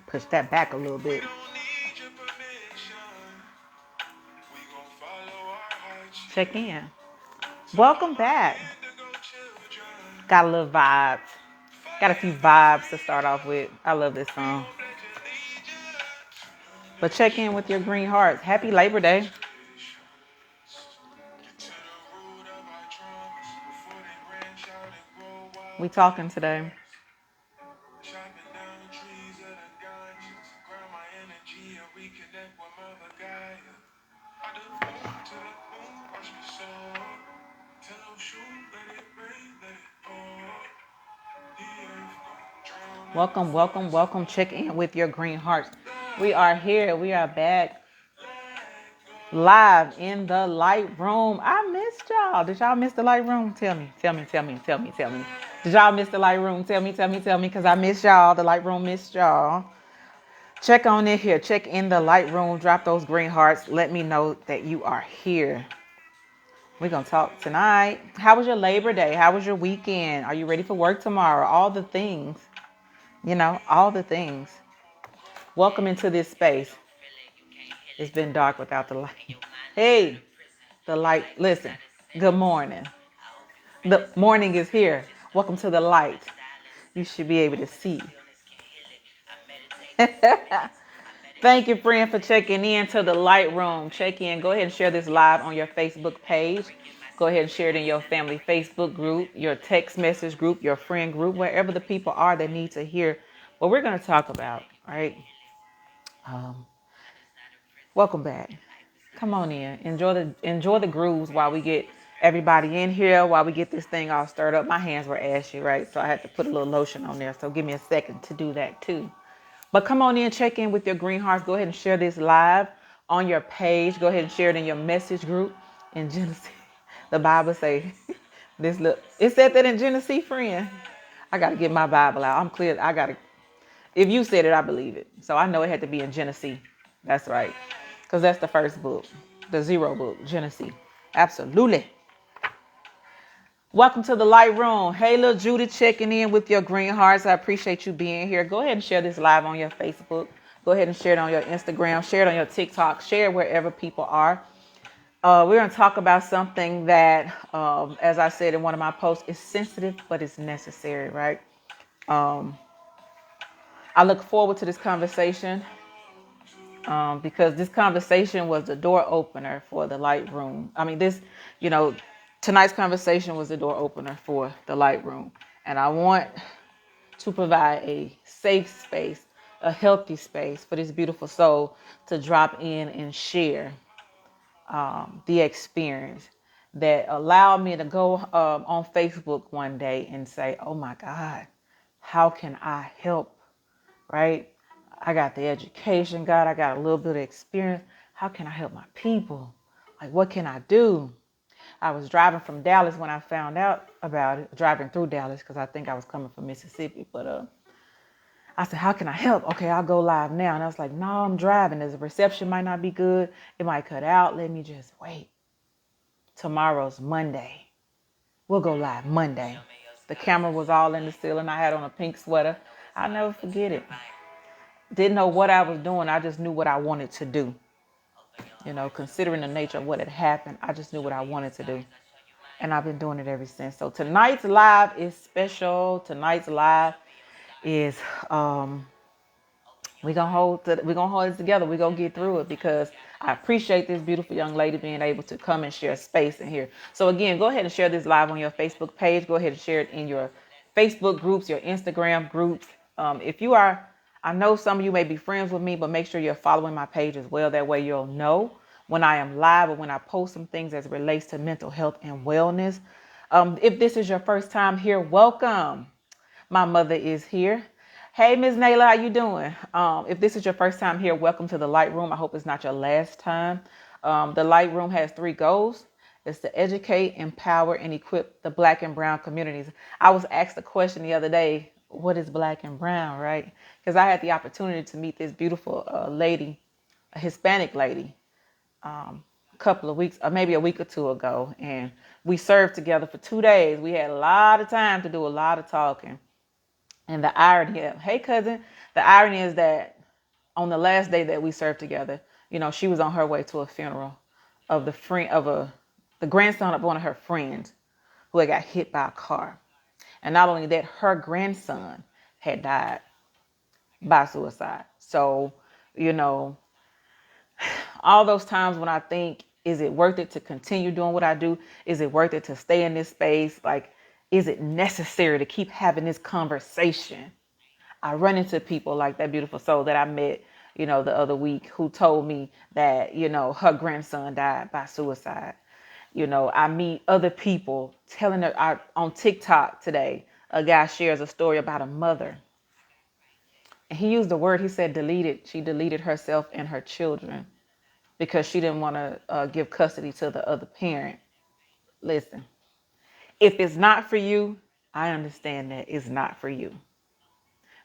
Push that back a little bit. Check in. Welcome back. Got a little vibes. Got a few vibes to start off with. I love this song. But check in with your green hearts. Happy Labor Day. We talking today. Welcome, welcome, welcome. Check in with your green hearts. We are here. We are back live in the light room. I missed y'all. Did y'all miss the light room? Tell me. Did y'all miss the light room? Tell me, because I miss y'all. The light room missed y'all. Check on in here. Check in the light room. Drop those green hearts. Let me know that you are here. We're going to talk tonight. How was your Labor Day? How was your weekend? Are you ready for work tomorrow? All the things. All the things. Welcome into this space. It's been dark without the light. Hey, the light. Listen, good morning. The morning is here. Welcome to the light. You should be able to see. Thank you, friend, for checking in to the light room. Check in. Go ahead and share this live on your Facebook page. Go ahead and share it in your family Facebook group, your text message group, your friend group, wherever the people are that need to hear what we're going to talk about. All right. Welcome back. Come on in. Enjoy the grooves while we get everybody in here, while we get this thing all stirred up. My hands were ashy, right? So I had to put a little lotion on there. So give me a second to do that too. But come on in, check in with your green hearts. Go ahead and share this live on your page. Go ahead and share it in your message group. In Genesis, the Bible say this. Look, it said that in Genesis, friend. I got to get my Bible out. I'm clear. If you said it, I believe it. So I know it had to be in Genesis. That's right. Because that's the first book, the zero book, Genesis. Absolutely. Welcome to the light room. Hey, little Judy, checking in with your green hearts. I appreciate you being here. Go ahead and share this live on your Facebook. Go ahead and share it on your Instagram. Share it on your TikTok. Share it wherever people are. We're going to talk about something that, as I said in one of my posts, is sensitive, but it's necessary, right? I look forward to this conversation because this conversation was the door opener for the light room. Tonight's conversation was the door opener for the light room. And I want to provide a safe space, a healthy space for this beautiful soul to drop in and share the experience that allowed me to go on Facebook one day and say, oh my God, how can I help? Right? I got the education, God, I got a little bit of experience. How can I help my people? Like, what can I do? I was driving from Dallas when I found out about it, driving through Dallas because I think I was coming from Mississippi. But I said, how can I help? Okay, I'll go live now. And I was like, no, I'm driving. The reception might not be good. It might cut out. Let me just wait. Tomorrow's Monday. We'll go live Monday. The camera was all in the ceiling. I had on a pink sweater. I'll never forget it. Didn't know what I was doing. I just knew what I wanted to do. Considering the nature of what had happened, I just knew what I wanted to do. And I've been doing it ever since. So tonight's live is special. Tonight's live is we're gonna hold it together. We're gonna get through it because I appreciate this beautiful young lady being able to come and share space in here. So again, go ahead and share this live on your Facebook page. Go ahead and share it in your Facebook groups, your Instagram groups. I know some of you may be friends with me, but make sure you're following my page as well. That way you'll know when I am live or when I post some things as it relates to mental health and wellness. If this is your first time here, welcome. My mother is here. Hey, Ms. Naila, how you doing? If this is your first time here, welcome to the Light Room. I hope it's not your last time. The Light Room has 3 goals. It's to educate, empower, and equip the Black and Brown communities. I was asked a question the other day, what is Black and Brown, right? Because I had the opportunity to meet this beautiful lady, a Hispanic lady, couple of weeks, or maybe a week or two ago, and we served together for 2 days. We had a lot of time to do a lot of talking. And the irony of, hey cousin, the irony is that on the last day that we served together, she was on her way to a funeral of the grandson of one of her friends who had got hit by a car. And not only that, her grandson had died by suicide. So, all those times when I think, is it worth it to continue doing what I do? Is it worth it to stay in this space? Like, is it necessary to keep having this conversation? I run into people like that beautiful soul that I met, the other week, who told me that, her grandson died by suicide. I meet other people telling her, on TikTok today, a guy shares a story about a mother. And he used the word, he said, deleted. She deleted herself and her children because she didn't want to give custody to the other parent. Listen, if it's not for you, I understand that it's not for you.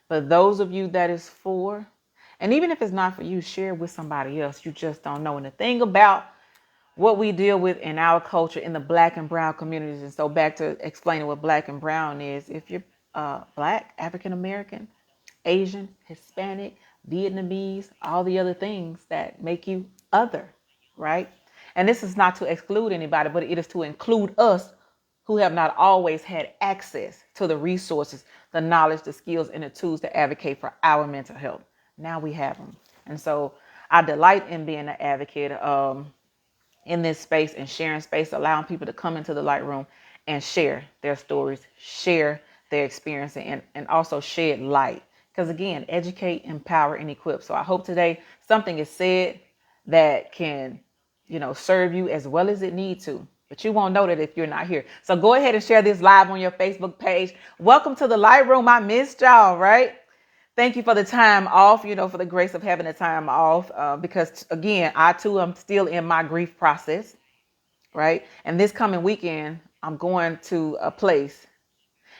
But those of you that is for, and even if it's not for you, share with somebody else. You just don't know. And the thing about what we deal with in our culture, in the Black and brown communities, and so back to explaining what Black and brown is, if you're Black, African American, Asian, Hispanic, Vietnamese, all the other things that make you other, right? And this is not to exclude anybody, but it is to include us who have not always had access to the resources, the knowledge, the skills, and the tools to advocate for our mental health. Now we have them. And so I delight in being an advocate in this space and sharing space, allowing people to come into the light room and share their stories, share their experience, and also shed light. Because again, educate, empower, and equip. So I hope today something is said that can, serve you as well as it needs to. But you won't know that if you're not here. So go ahead and share this live on your Facebook page. Welcome to the light room. I missed y'all, right? Thank you for the time off, for the grace of having the time off. Because again, I too am still in my grief process, right? And this coming weekend, I'm going to a place,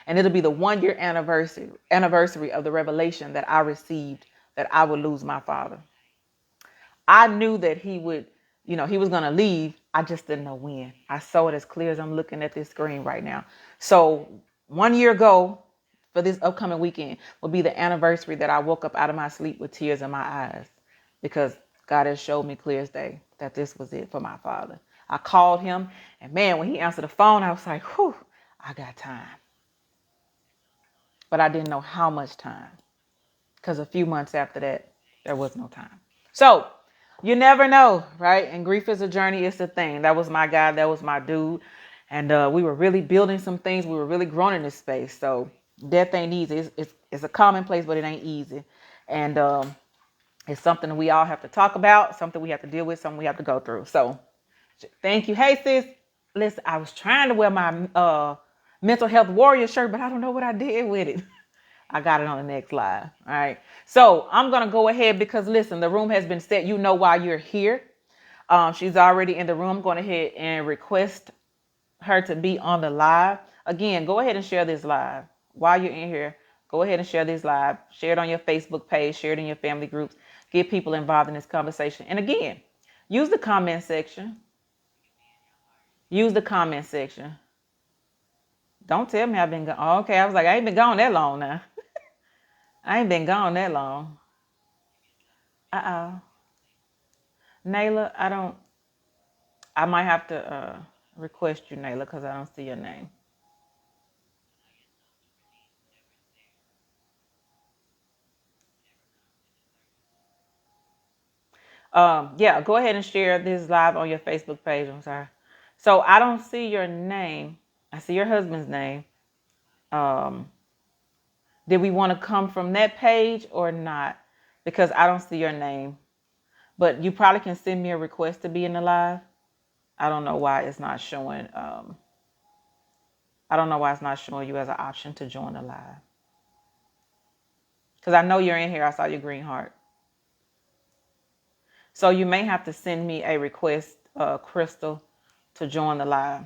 and it'll be the 1-year anniversary of the revelation that I received that I would lose my father. I knew that he would, he was going to leave. I just didn't know when. I saw it as clear as I'm looking at this screen right now. So 1 year ago, for this upcoming weekend, will be the anniversary that I woke up out of my sleep with tears in my eyes, because God has showed me clear as day that this was it for my father. I called him, and man, when he answered the phone, I was like, whew, I got time. But I didn't know how much time, because a few months after that, there was no time. So you never know, right? And grief is a journey. It's a thing. That was my guy. That was my dude. And we were really building some things. We were really growing in this space. So death ain't easy. It's a commonplace, but it ain't easy. And it's something we all have to talk about, something we have to deal with, something we have to go through. So thank you. Hey, sis. Listen, I was trying to wear my mental health warrior shirt, but I don't know what I did with it. I got it on the next live. All right. So I'm going to go ahead because, listen, the room has been set. You know why you're here. She's already in the room. I'm going ahead and request her to be on the live. Again, go ahead and share this live. While you're in here, go ahead and share this live. Share it on your Facebook page. Share it in your family groups. Get people involved in this conversation. And again, use the comment section. Use the comment section. Don't tell me I've been gone. Oh, okay, I was like, I ain't been gone that long now. I ain't been gone that long. Nayla, I might have to request you, Nayla, because I don't see your name. Yeah, go ahead and share this live on your Facebook page. I'm sorry. So I don't see your name. I see your husband's name. Did we want to come from that page or not? Because I don't see your name. But you probably can send me a request to be in the live. I don't know why it's not showing. I don't know why it's not showing you as an option to join the live. Because I know you're in here. I saw your green heart. So you may have to send me a request, Krystal, to join the live.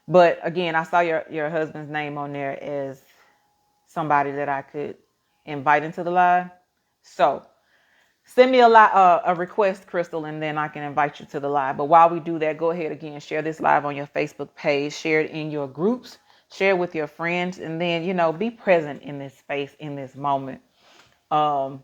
But again, I saw your husband's name on there as somebody that I could invite into the live. So Send me a request, Krystal, and then I can invite you to the live. But while we do that, go ahead again, share this live on your Facebook page, share it in your groups, share it with your friends, and then, be present in this space, in this moment. A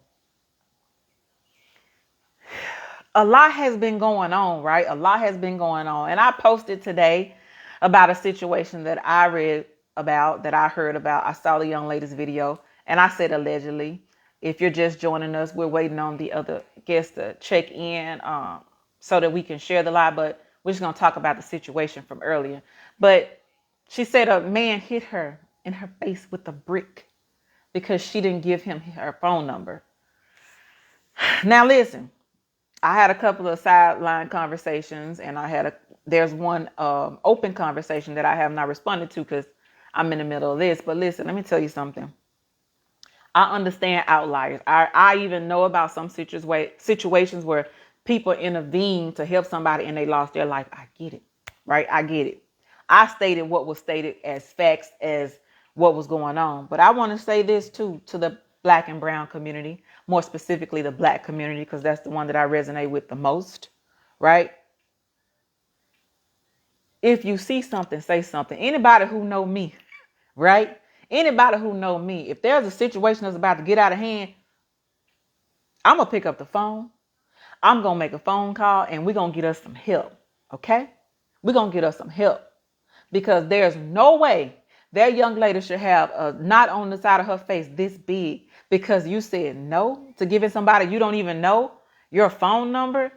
lot has been going on, right? A lot has been going on. And I posted today about a situation that I read about, that I heard about. I saw the young lady's video, and I said allegedly. If you're just joining us, we're waiting on the other guests to check in so that we can share the live. But we're just going to talk about the situation from earlier. But she said a man hit her in her face with a brick because she didn't give him her phone number. Now, listen. I had a couple of sideline conversations, and there's one open conversation that I have not responded to because I'm in the middle of this. But listen, let me tell you something. I understand outliers. I even know about some situations where people intervene to help somebody and they lost their life. I get it, right? I get it. I stated what was stated as facts as what was going on. But I want to say this too to the Black and brown community, more specifically the Black community, because that's the one that I resonate with the most, right? If you see something, say something. Anybody who know me, right? Anybody who know me, if there's a situation that's about to get out of hand, I'm going to pick up the phone. I'm going to make a phone call and we're going to get us some help. Okay? We're going to get us some help because there's no way that young lady should have a knot on the side of her face this big because you said no to giving somebody you don't even know your phone number.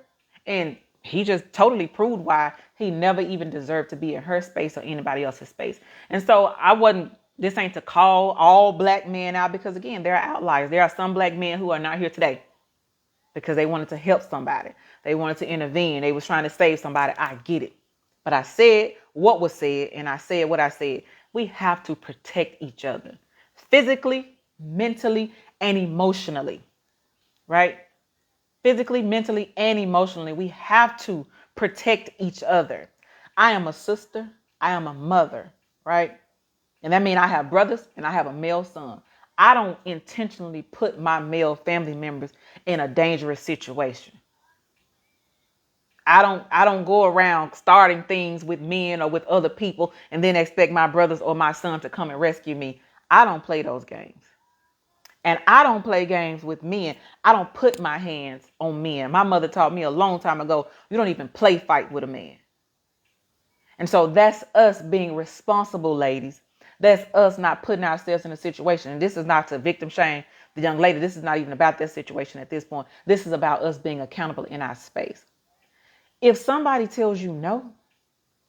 And he just totally proved why he never even deserved to be in her space or anybody else's space. And so this ain't to call all Black men out because, again, there are outliers. There are some Black men who are not here today because they wanted to help somebody. They wanted to intervene. They was trying to save somebody. I get it. But I said what was said, and I said what I said. We have to protect each other physically, mentally, and emotionally, right? Physically, mentally, and emotionally. We have to protect each other. I am a sister. I am a mother, right? And that means I have brothers and I have a male son. I don't intentionally put my male family members in a dangerous situation. I don't go around starting things with men or with other people and then expect my brothers or my son to come and rescue me. I don't play those games. And I don't play games with men. I don't put my hands on men. My mother taught me a long time ago, you don't even play fight with a man. And so that's us being responsible, ladies. That's us not putting ourselves in a situation. And this is not to victim shame the young lady. This is not even about their situation at this point. This is about us being accountable in our space. If somebody tells you no,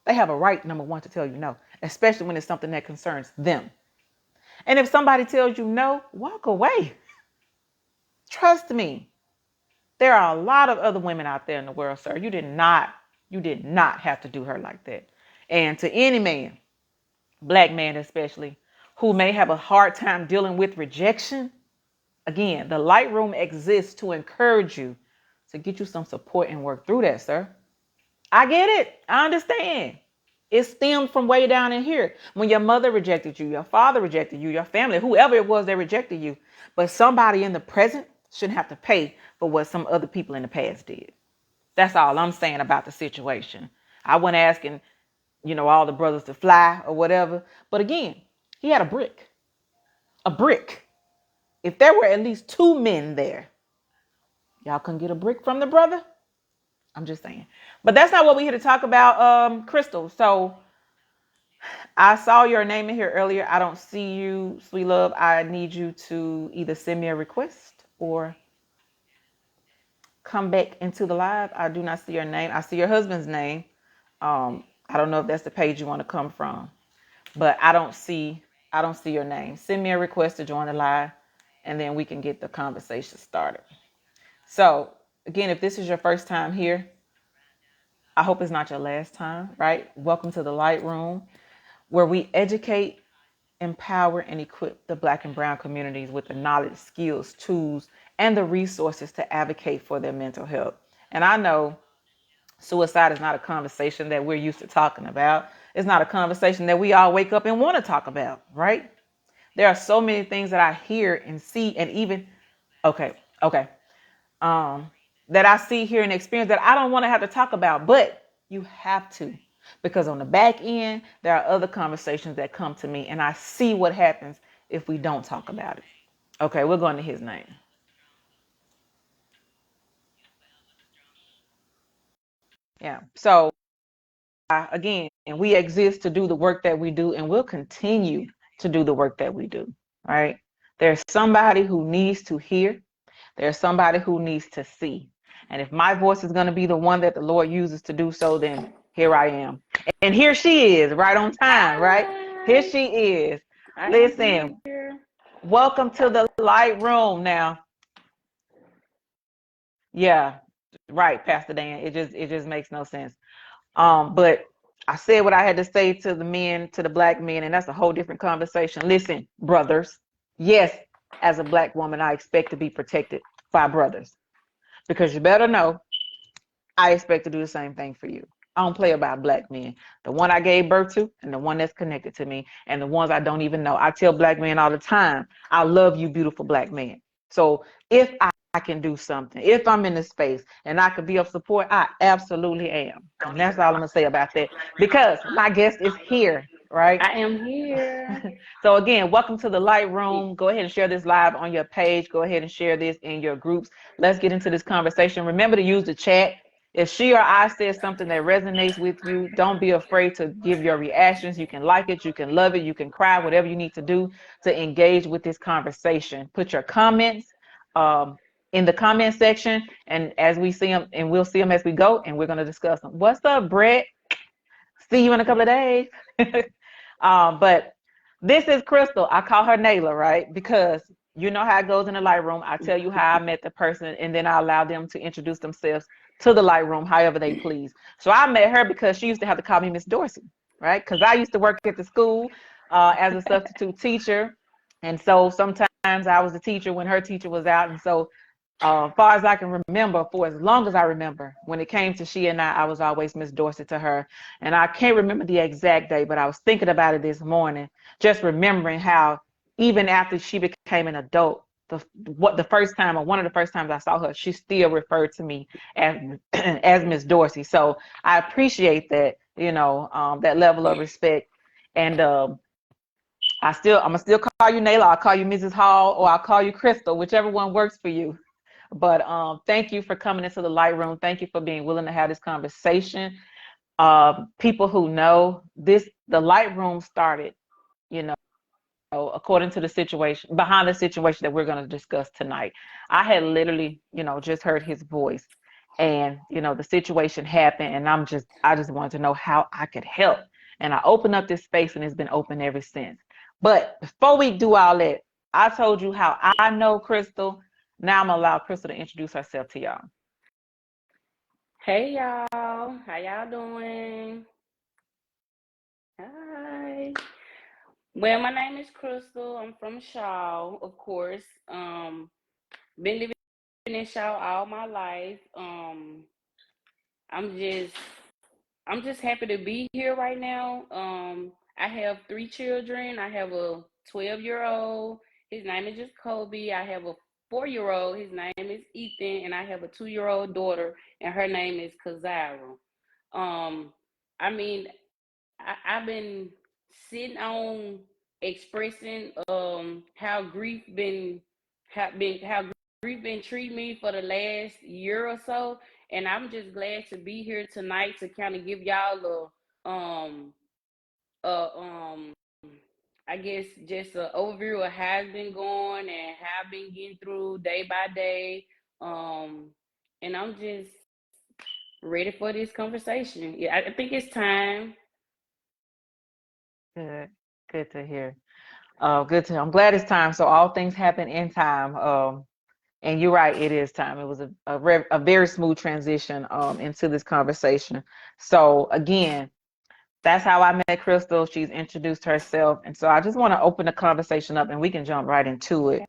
they have a right, number one, to tell you no, especially when it's something that concerns them. And if somebody tells you no, walk away. Trust me. There are a lot of other women out there in the world, sir. You did not have to do her like that. And to any man, Black man especially, who may have a hard time dealing with rejection, again, the light room exists to encourage you, to get you some support and work through that, sir. I get it. I understand. It stemmed from way down in here. When your mother rejected you, your father rejected you, your family, whoever it was that rejected you. But somebody in the present shouldn't have to pay for what some other people in the past did. That's all I'm saying about the situation. I wasn't asking, all the brothers to fly or whatever. But again, he had a brick. A brick. If there were at least two men there, y'all couldn't get a brick from the brother? I'm just saying. But that's not what we're here to talk about, Krystal. So I saw your name in here earlier. I don't see you, sweet love. I need you to either send me a request or come back into the live. I do not see your name. I see your husband's name. I don't know if that's the page you want to come from, but I don't see your name. Send me a request to join the live, and then we can get the conversation started. So again, if this is your first time here, I hope it's not your last time, right? Welcome to the Light Room, where we educate, empower, and equip the Black and brown communities with the knowledge, skills, tools, and the resources to advocate for their mental health. And I know suicide is not a conversation that we're used to talking about. It's not a conversation that we all wake up and want to talk about, right? There are so many things that I hear and see and even, okay. that I see here and experience that I don't want to have to talk about, but you have to, because on the back end, there are other conversations that come to me, and I see what happens if we don't talk about it. Okay, we're going to his name. Yeah. So again, and we exist to do the work that we do, and we'll continue to do the work that we do. Right? There's somebody who needs to hear. There's somebody who needs to see. And if my voice is going to be the one that the Lord uses to do so, then here I am. And here she is, right on time, right? Here she is. Listen, welcome to the light room now. Yeah, right, Pastor Dan. It just makes no sense. But I said what I had to say to the men, to the black men, and that's a whole different conversation. Listen, brothers, yes, as a black woman, I expect to be protected by brothers, because you better know I expect to do the same thing for you. I don't play about black men. The one I gave birth to and the one that's connected to me and the ones I don't even know. I tell black men all the time, I love you, beautiful black man. So if I can do something, if I'm in the space and I could be of support, I absolutely am. And that's all I'm going to say about that, because my guest is here, right? I am here. So again, welcome to the light room. Go ahead and share this live on your page. Go ahead and share this in your groups. Let's get into this conversation. Remember to use the chat. If she or I says something that resonates with you, don't be afraid to give your reactions. You can like it, you can love it, you can cry, whatever you need to do to engage with this conversation. Put your comments in the comment section, and as we see them, and we'll see them as we go, and we're going to discuss them. What's up, Brett? See you in a couple of days. But this is Krystal. I call her Nayla, right? Because you know how it goes in the light room. I tell you how I met the person, and then I allow them to introduce themselves to the light room however they please. So I met her because she used to have to call me Miss Dorsey, right? Because I used to work at the school as a substitute teacher. And so sometimes I was the teacher when her teacher was out. And so far as I can remember, for as long as I remember, when it came to she and I was always Miss Dorsey to her. And I can't remember the exact day, but I was thinking about it this morning, just remembering how even after she became an adult, the first time, or one of the first times I saw her, she still referred to me as as Miss Dorsey. So I appreciate that, that level of respect. And I'm gonna still call you Nayla. I'll call you Mrs. Hall, or I'll call you Krystal, whichever one works for you. But thank you for coming into the light room. Thank you for being willing to have this conversation. People who know this, the light room started, you know, according to the situation, behind the situation that we're going to discuss tonight. I had literally, just heard his voice, and, the situation happened, and I just wanted to know how I could help. And I opened up this space, and it's been open ever since. But before we do all that, I told you how I know Krystal. Now I'm gonna allow Krystal to introduce herself to y'all. Hey y'all, how y'all doing? Hi. Well, my name is Krystal. I'm from Shaw, of course. Been living in Shaw all my life. I'm just I'm just happy to be here right now. I have 3 children. I have a 12-year-old. His name is just Kobe. I have a 4-year-old. His name is Ethan, and I have a 2-year-old daughter, and her name is Kazara. Um, I mean, I've been sitting on expressing how how grief been treating me for the last year or so, and I'm just glad to be here tonight to kind of give y'all a uh um I guess just an overview of how it's been going and how I've been getting through day by day. Um, and I'm just ready for this conversation. Yeah, I think it's time. Good, good to hear. I'm glad it's time. So all things happen in time. And you're right, it is time. It was a very smooth transition into this conversation. So again, that's how I met Krystal. She's introduced herself. And so I just want to open the conversation up, and we can jump right into it.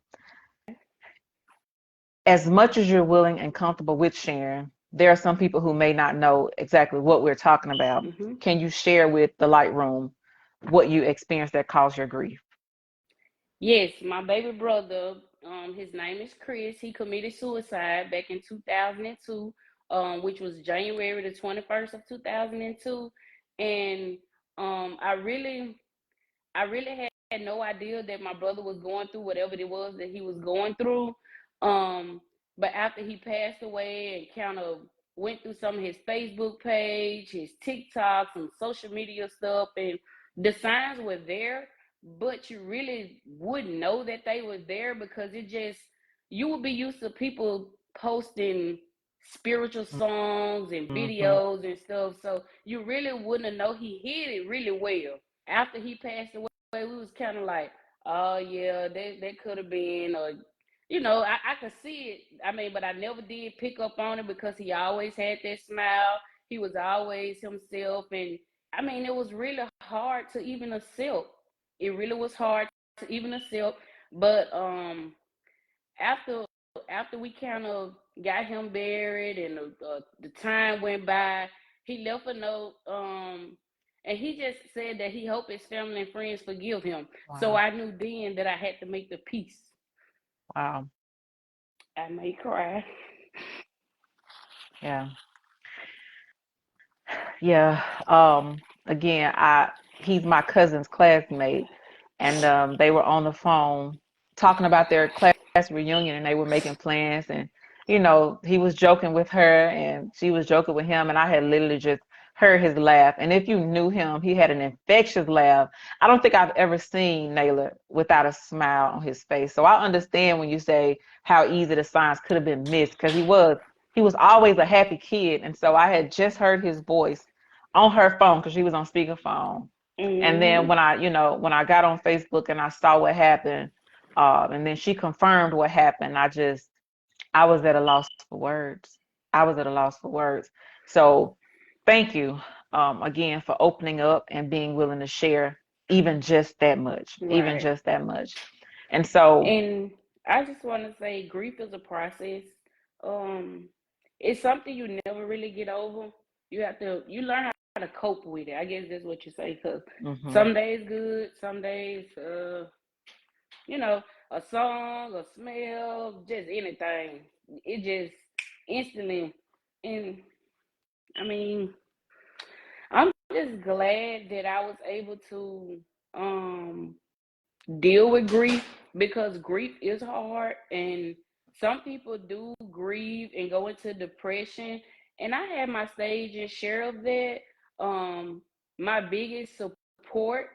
As much as you're willing and comfortable with sharing, there are some people who may not know exactly what we're talking about. Mm-hmm. Can you share with the light room what you experienced that caused your grief? Yes, my baby brother. His name is Chris. He committed suicide back in 2002, which was January the 21st of 2002. And I really had no idea that my brother was going through whatever it was that he was going through. Um, but after he passed away and kind of went through some of his Facebook page, his TikTok, some social media stuff, and the signs were there, but you really wouldn't know that they were there because it just, you would be used to people posting spiritual songs and Mm-hmm. videos and stuff. So you really wouldn't know he hid it really well. After he passed away, we was kind of like, oh yeah, that could have been, or I could see it. I mean, but I never did pick up on it because he always had that smile. He was always himself, and I mean, it was really hard to even accept. It really was hard to even accept. But after after we kind of got him buried and the time went by, he left a note, and he just said that he hoped his family and friends forgive him. So Wow. I knew then that I had to make the peace. Wow. I may cry. Yeah. Yeah. Again, I he's my cousin's classmate, and they were on the phone talking about their class reunion, and they were making plans, and he was joking with her, and she was joking with him, and I had literally just heard his laugh. And if you knew him, he had an infectious laugh. I don't think I've ever seen Naylor without a smile on his face. So I understand when you say how easy the signs could have been missed, because he was always a happy kid. And so I had just heard his voice on her phone because she was on speakerphone. And then Hmm. when I got on Facebook and I saw what happened, and then she confirmed what happened, I was at a loss for words. I was at a loss for words. So thank you, again, for opening up and being willing to share even just that much, even Right. just that much. And so, And I just want to say, grief is a process. Um, it's something you never really get over. You learn how to cope with it. I guess that's what you say. Cause mhm, some days good, some days, you know, a song, a smell, just anything. It just instantly. And I mean, I'm just glad that I was able to um deal with grief, because grief is hard, and some people do grieve and go into depression, and I had my stage and share of that. My biggest support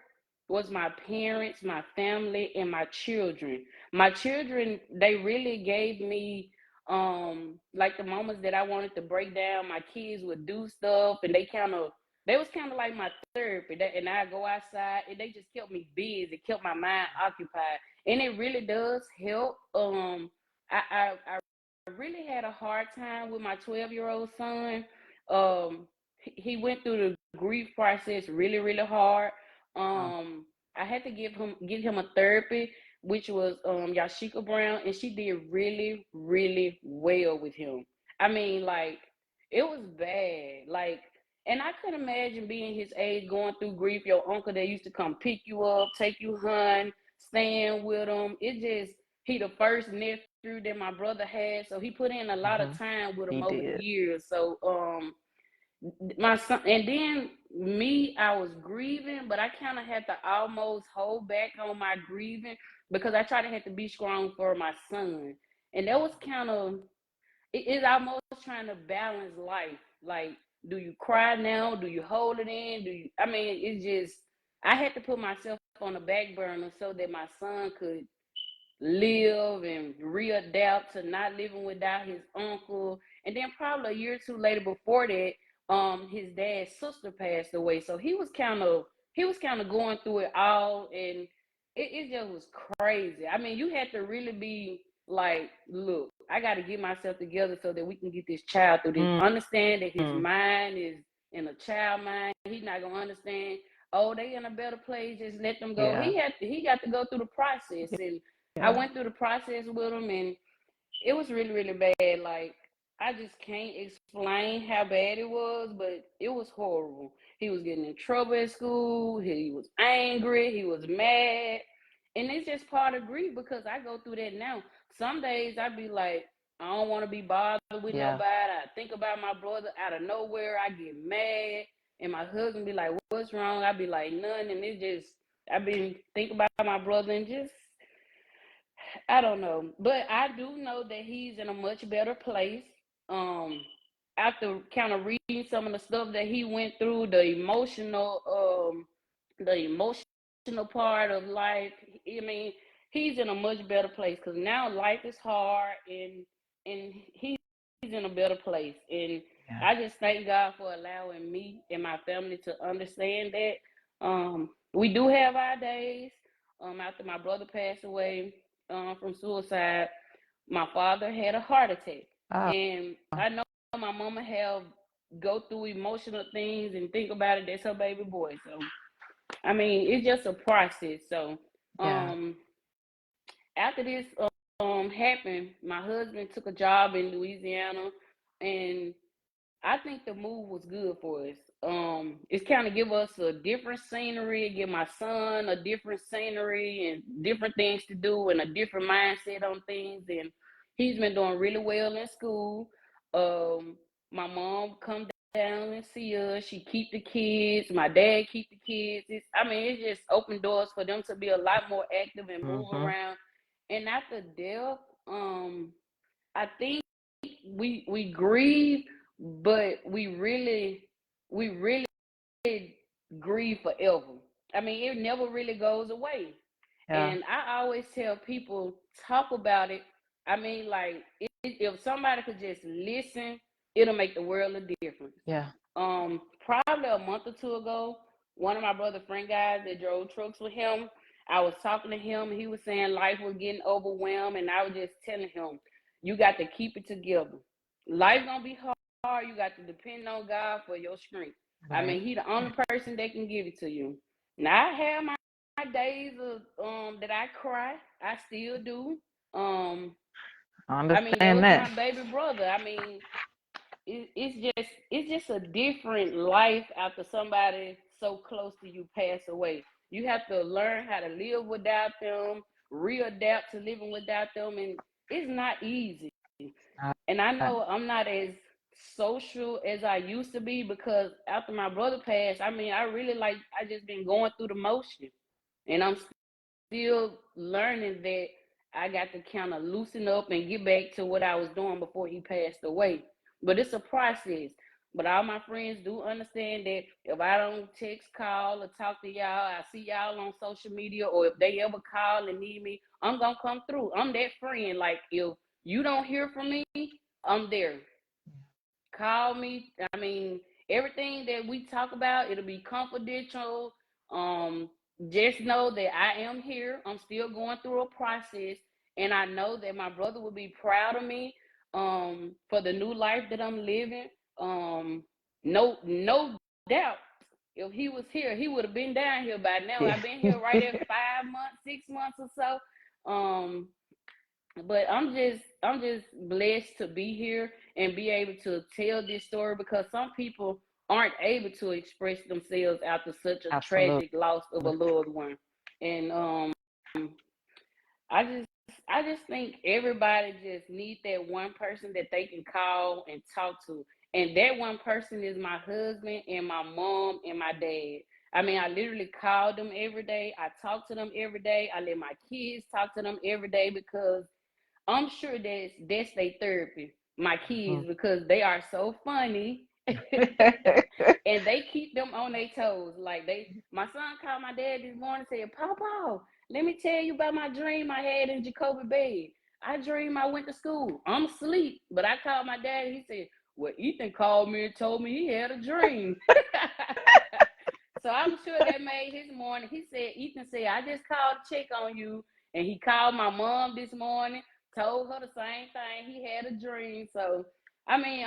was my parents, my family, and my children. My children, they really gave me like the moments that I wanted to break down. My kids would do stuff, and they was kind of like my therapy. And I go outside, and they just kept me busy, kept my mind occupied, and it really does help. I really had a hard time with my 12-year-old son. He went through the grief process really, really hard. wow, Um, I had to give him a therapy, which was Yashika Brown, and she did really, really well with him. I mean, like, it was bad. Like, and I couldn't imagine being his age going through grief. Your uncle that used to come pick you up, take you hunting, staying with him. It just, he the first nephew that my brother had, so he put in a lot of mhm, time with he him over the did. years. So my son, and then me, I was grieving, but I kind of had to almost hold back on my grieving because I tried to have to be strong for my son, and that was kind of, it is almost trying to balance life. Like, do you cry now? Do you hold it in? I mean, it's just, I had to put myself on the back burner so that my son could live and readapt to not living without his uncle. And then probably a year or two later before that, his dad's sister passed away. So he was kind of going through it all, and it just was crazy. I mean, you had to really be like, look, I got to get myself together so that we can get this child through this. Mm, Understand that his mm, mind is in a child mind. He's not gonna understand. Oh, they in a better place. Just let them go. yeah, He got to go through the process, and I yeah, went through the process with him, and it was really, really bad. Like, I just can't explain how bad it was, but it was horrible. He was getting in trouble at school. He was angry. He was mad. And it's just part of grief because I go through that now. some days I be like, I don't want to be bothered with Yeah. nobody. I think about my brother out of nowhere. I get mad, and my husband be like, "What's wrong?" I be like, "None," and it just I been think about my brother and just I don't know, but I do know that he's in a much better place. Um, After kind of reading some of the stuff that he went through, the emotional part of life. I mean, he's in a much better place because now life is hard, and he's in a better place. And Yeah. I just thank God for allowing me and my family to understand that. We do have our days. After my brother passed away from suicide, my father had a heart attack, Oh, and I know my mama have go through emotional things and think about it. That's her baby boy, so I mean it's just a process. So yeah. um, after this happened, my husband took a job in Louisiana, and I think the move was good for us. It's kind of give us a different scenery, give my son a different scenery and different things to do and a different mindset on things. And he's been doing really well in school. Um, my mom come down and see us. She keep the kids. My dad keep the kids. It's just open doors for them to be a lot more active and move Mm-hmm. around. And after death, I think we grieve, but we really grieve forever. I mean, it never really goes away. Yeah. And I always tell people, talk about it. I mean, like if somebody could just listen, it'll make the world a difference. Yeah. Probably a month or two ago, one of my brother friend guys that drove trucks with him, I was talking to him. He was saying life was getting overwhelmed, and I was just telling him, you got to keep it together. Life gonna be hard. You got to depend on God for your strength. I Right. mean, He the only person that can give it to you. Now I have my days of that I cry. I still do. Um, I I mean, that understand was that. my baby brother. I mean, it's just a different life after somebody so close to you pass away. You have to learn how to live without them, readapt to living without them, and it's not easy. And I Right. know I'm not as social as I used to be because after my brother passed, I mean, I just been going through the motion, and I'm still learning that I got to kind of loosen up and get back to what I was doing before he passed away. But it's a process. But all my friends do understand that if I don't text, call, or talk to y'all, I see y'all on social media, or if they ever call and need me, I'm gonna come through. I'm that friend. Like if you don't hear from me, I'm there. Call me. I mean, everything that we talk about, it'll be confidential. Um, just know that I am here. I'm still going through a process, and I know that my brother will be proud of me for the new life that I'm living. Um, no doubt. If he was here, he would have been down here by now. Yeah. I've been here right at 5 months, 6 months or so. But I'm just blessed to be here and be able to tell this story because some people aren't able to express themselves after such a Absolutely. tragic loss of a loved one. And I just I just think everybody just needs that one person that they can call and talk to. And that one person is my husband and my mom and my dad. I mean, I literally call them every day. I talk to them every day. I let my kids talk to them every day because I'm sure that's their therapy, my kids, Mhm. because they are so funny and they keep them on their toes. My son called my dad this morning and said, Papa, let me tell you about my dream I had in Jacoby bed. I dreamed I went to school. I'm asleep, but I called my dad and he said, well, Ethan called me and told me he had a dream. So I'm sure that made his morning. Ethan said, I just called to check on you. And he called my mom this morning, told her the same thing. He had a dream. So I mean,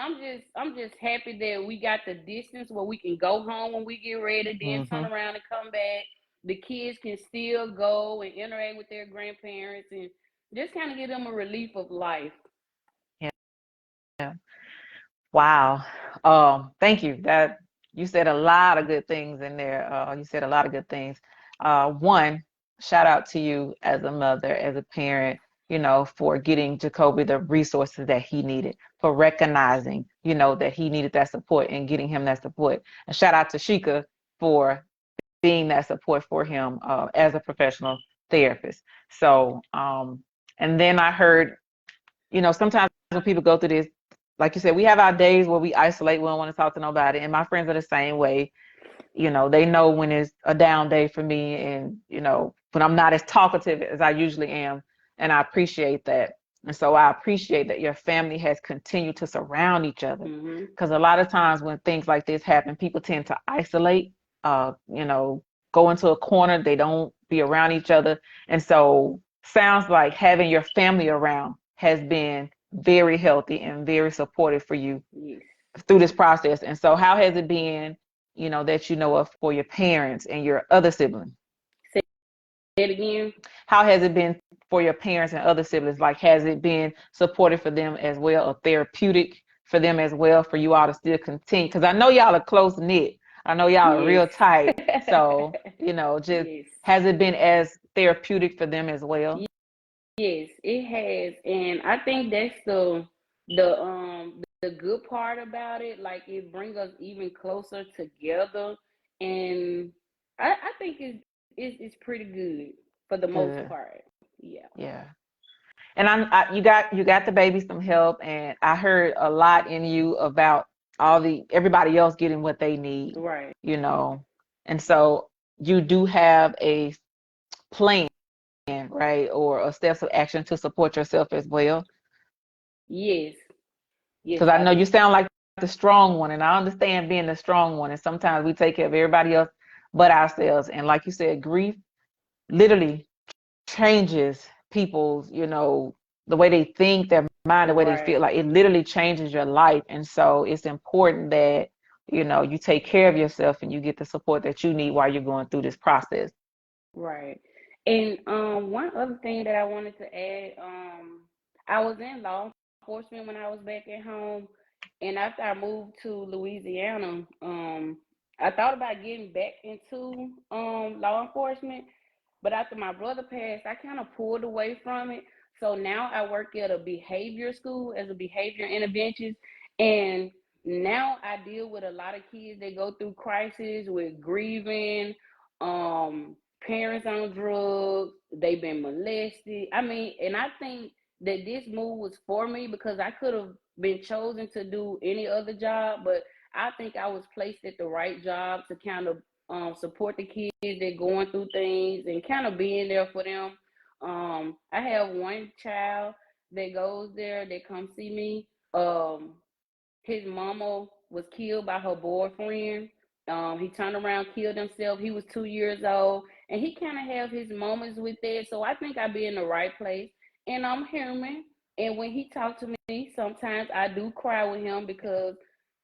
I'm just happy that we got the distance where we can go home when we get ready, then turn Mhm. around and come back. The kids can still go and interact with their grandparents and just kind of give them a relief of life. Yeah. Wow. Thank you. That you said a lot of good things in there. You said a lot of good things. One, shout out to you as a mother, as a parent. for getting Jacoby the resources that he needed, for recognizing, that he needed that support and getting him that support. And shout out to Sheikah for being that support for him as a professional therapist. So, and then I heard, sometimes when people go through this, like you said, we have our days where we isolate, we don't want to talk to nobody. And my friends are the same way. They know when it's a down day for me and, when I'm not as talkative as I usually am. And I appreciate that. And so I appreciate that your family has continued to surround each other. Because a lot of times when things like this happen, people tend to isolate, go into a corner. They don't be around each other. And so sounds like having your family around has been very healthy and very supportive for you Yes. through this process. And so how has it been, that of for your parents and your other siblings? Say it again. How has it been for your parents and other siblings? Like, has it been supportive for them as well, or therapeutic for them as well, for you all to still continue? Because I know y'all are close knit. I know y'all are Yes. real tight. So, just Yes. has it been as therapeutic for them as well? Yes, it has, and I think that's the good part about it. Like it brings us even closer together, and I think it's pretty good for the most Good. part. Yeah. Yeah. And you got the baby some help, and I heard a lot in you about everybody else getting what they need, Right. you know. And so you do have a plan, right, or a steps of action to support yourself as well. Yes. Yes, Because I I know you do. sound like the strong one, and I understand being the strong one. And sometimes we take care of everybody else but ourselves. And like you said, grief literally changes people's, the way they think, their mind, the way they feel. Right. Like it literally changes your life. And so it's important that, you take care of yourself and you get the support that you need while you're going through this process. Right. And one other thing that I wanted to add, I was in law enforcement when I was back at home, and after I moved to Louisiana, I thought about getting back into law enforcement, but after my brother passed, I kind of pulled away from it. So now I work at a behavior school as a behavior interventionist, and now I deal with a lot of kids that go through crisis with grieving, um, parents on drugs, they've been molested. I mean, and I think that this move was for me because I could have been chosen to do any other job, but I think I was placed at the right job to kind of support the kids that going through things and kind of being there for them. I have one child that goes there that comes see me. His mama was killed by her boyfriend. He turned around, killed himself. He was 2 years old, and he kind of has his moments with that. So I think I be in the right place, and I'm human. And when he talked to me, sometimes I do cry with him because,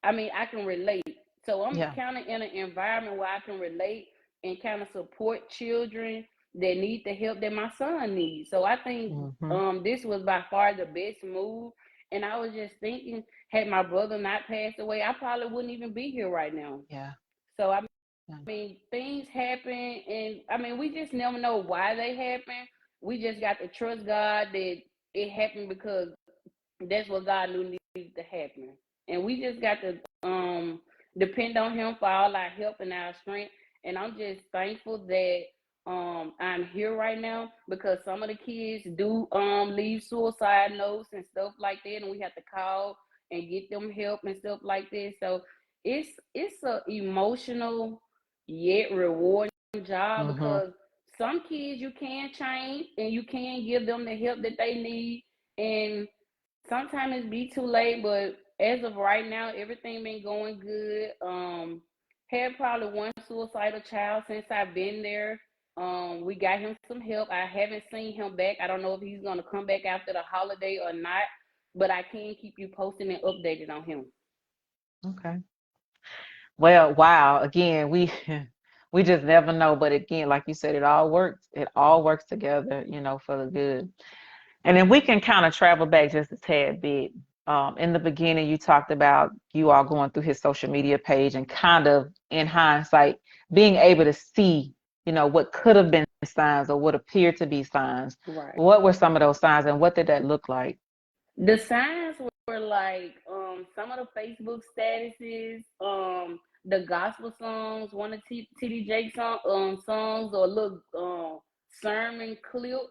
I mean, I can relate. So I'm Yeah. kind of in an environment where I can relate and kind of support children that need the help that my son needs. So I think Hmm. this was by far the best move. And I was just thinking, had my brother not passed away, I probably wouldn't even be here right now. Yeah. So I Yeah. mean, things happen, and I mean, we just never know why they happen. We just got to trust God that it happened because that's what God knew needed to happen, and we just got to depend on Him for all our help and our strength. And I'm just thankful that I'm here right now because some of the kids do leave suicide notes and stuff like that, and we have to call and get them help and stuff like that. So it's a emotional yet rewarding job Hmm. because some kids you can change and you can give them the help that they need, and sometimes it be too late, but as of right now, everything been going good. Had probably one suicidal child since I've been there. We got him some help. I haven't seen him back. I don't know if he's gonna come back after the holiday or not, but I can keep you posted and updated on him. Okay. Well, wow. Again, we we just never know. But again, like you said, it all works. It all works together, for the good. And then we can kind of travel back just a tad bit. In the beginning, you talked about you all going through his social media page and kind of in hindsight being able to see what could have been signs or what appeared to be signs. Right. What were some of those signs and what did that look like? The signs were like some of the Facebook statuses, the gospel songs, one of TD Jakes songs, or a little sermon clip.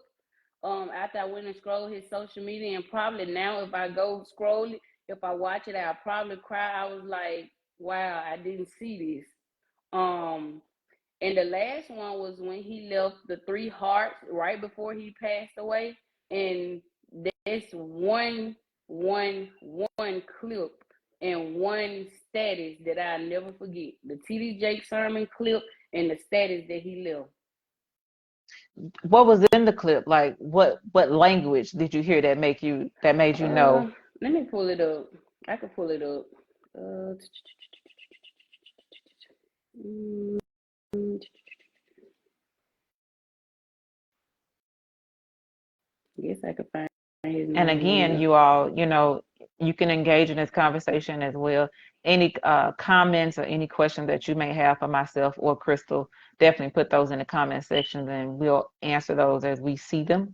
After I went and scrolled his social media, and probably now if I go scroll it, if I watch it, I'll probably cry. I was like, wow, I didn't see this. Um, and the last one was when he left the three hearts right before he passed away. And that's one clip and one status that I never forget. The TD Jake sermon clip and the status that he left. What was in the clip? Like what language did you hear that made you know? Let me pull it up. I could pull it up. Uh, Guess I could find his And name on again, there. you all, you can engage in this conversation as well. Any comments or any questions that you may have for myself or Krystal, definitely put those in the comment sections and we'll answer those as we see them.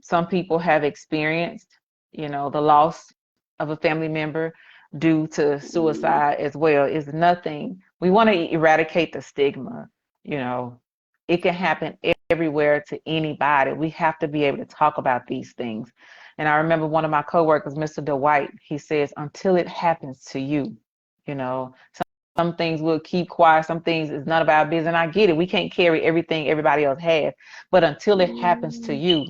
Some people have experienced, the loss of a family member due to Mm, suicide as well. Is nothing. We want to eradicate the stigma. You know, it can happen everywhere to anybody. We have to be able to talk about these things. And I remember one of my coworkers, Mr. Dwight, he says, until it happens to you, some things we'll keep quiet, some things is none of our business. And I get it. We can't carry everything everybody else has. But until it happens to mm, you,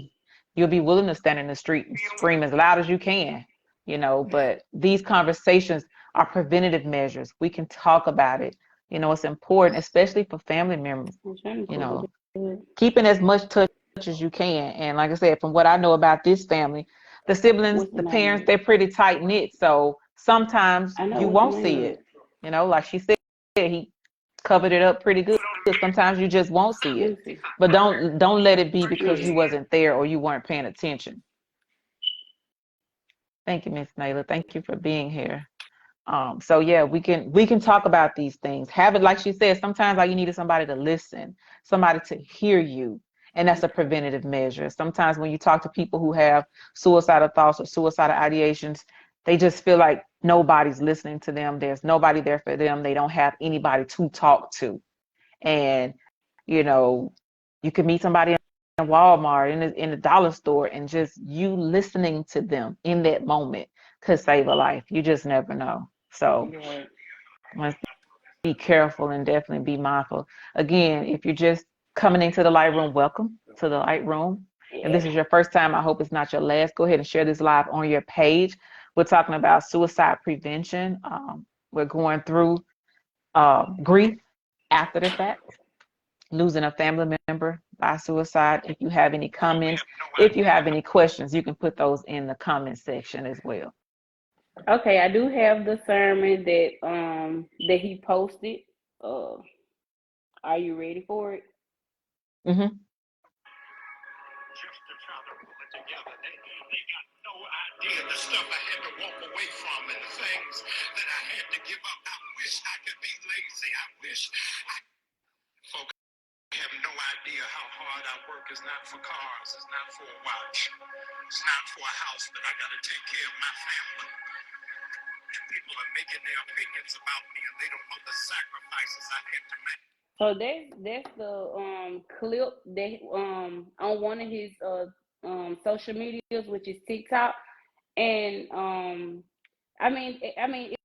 you'll be willing to stand in the street and scream as loud as you can, but these conversations are preventative measures. We can talk about it. It's important, especially for family members, I'm trying to you pull it know, up. keeping as much touch as you can. And like I said, from what I know about this family, the siblings, What's the the name parents, of it? they're pretty tight knit. So sometimes I know you what's the won't name see of it. it. Like she said, he covered it up pretty good. Sometimes you just won't see Let it. me see. But don't let it be because Yeah. you wasn't there or you weren't paying attention. Thank you, Miss Naylor. Thank you for being here. So yeah, we can talk about these things. Have it like she said, sometimes all you need is somebody to listen, somebody to hear you. And that's a preventative measure. Sometimes when you talk to people who have suicidal thoughts or suicidal ideations, they just feel like nobody's listening to them. There's nobody there for them. They don't have anybody to talk to. And you know, you can meet somebody in Walmart, in the dollar store, and just you listening to them in that moment could save a life. You just never know. So Right. let's be careful and definitely be mindful. Again, if you're just coming into the light room, welcome to the light room. If Yeah. this is your first time, I hope it's not your last. Go ahead and share this live on your page. We're talking about suicide prevention. We're going through grief after the fact, losing a family member by suicide. If you have any comments, if you have any questions, you can put those in the comment section as well. Okay, I do have the sermon that he posted. Uh, are you ready for it? Mm-hmm. Just to try to pull it together. They got no idea the stuff I had to walk away from and the things that I had to give up. I wish I could be lazy. I wish I folks have no idea how hard I work. It's not for cars, it's not for a watch, it's not for a house, but I gotta take care of my family. And people are making their opinions about me and they don't know the sacrifices I had to make. So that's the clip that on one of his social medias, which is TikTok, and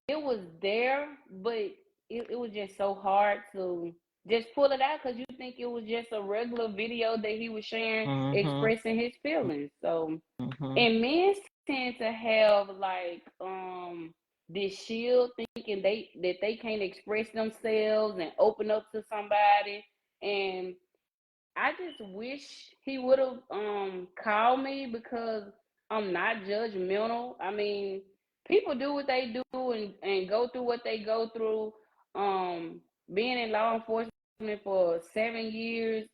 it was there, but it was just so hard to just pull it out because you think it was just a regular video that he was sharing Mm-hmm. expressing his feelings. So, Mm-hmm. and men tend to have like this shield, thinking that they can't express themselves and open up to somebody. And I just wish he would have called me because I'm not judgmental. I mean, people do what they do and go through what they go through. Being in law enforcement for 7 years,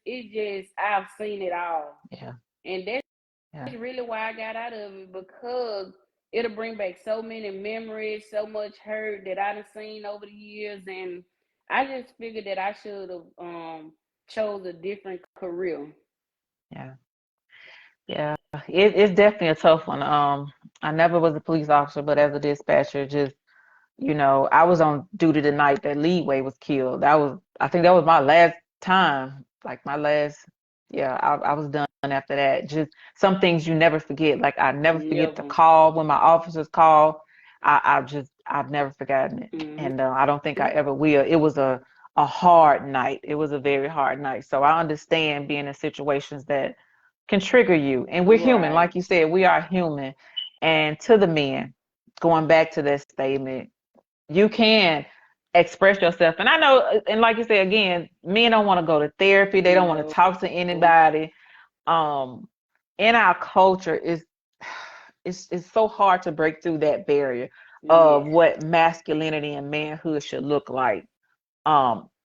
I've seen it all. Yeah. And that's Yeah. really why I got out of it, because it'll bring back so many memories, so much hurt that I've seen over the years, and I just figured that I should have chose a different career. Yeah. Yeah. It's definitely a tough one. I never was a police officer, but as a dispatcher, just I was on duty the night that Leeway was killed. I think that was my last time, like my last, yeah, I was done after that. Just some things you never forget. Like I never forget the Never. call when my officers call. I've never forgotten it. Mm-hmm. And I don't think I ever will. It was a hard night. It was a very hard night. So I understand being in situations that can trigger you. And we're human. Right. Like you said, we are human. And to the men, going back to that statement, you can express yourself. And I know, and like you said, again, men don't want to go to therapy. They don't want to No. talk to anybody. Um, in our culture, it's so hard to break through that barrier of Yes. what masculinity and manhood should look like.